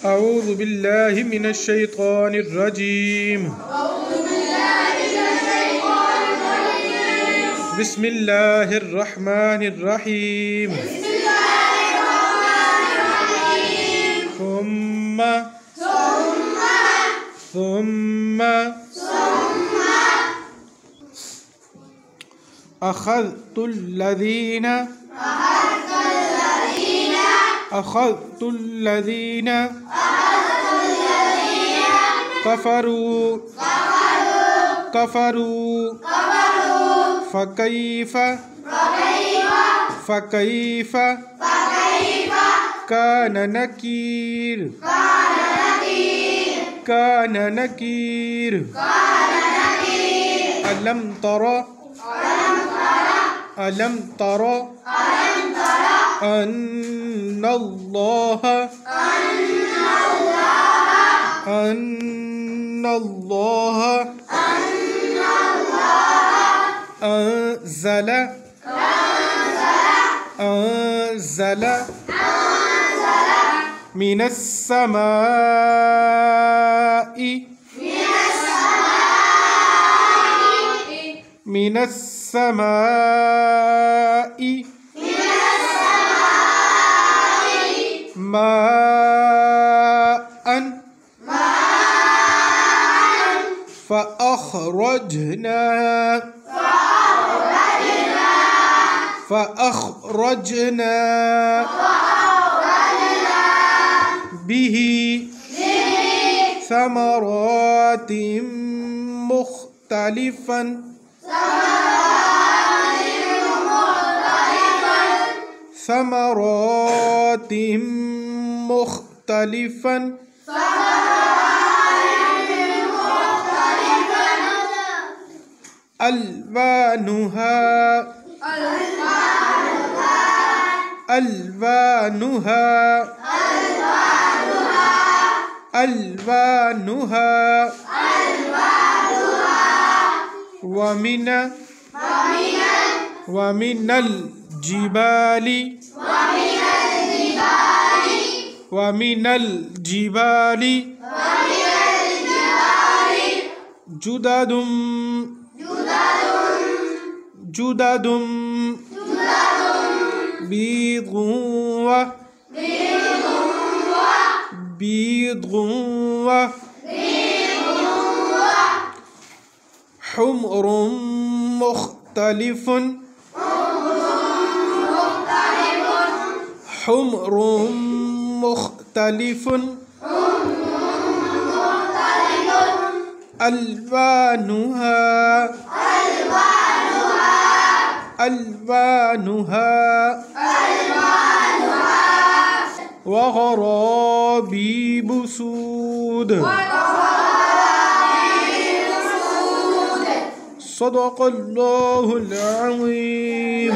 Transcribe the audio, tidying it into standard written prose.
أعوذ بالله من الشيطان الرجيم بسم الله الرحمن الرحيم ثم أخذت الذين كفروا فكيف كان نكير ألم تر أن الله أنزل من السماء ماء فأخرجنا به ثمرات مختلفا ألوانها ومن الجبال جدد بيض حمر مختلف ألوانها وغرابيب سود صدق الله العظيم.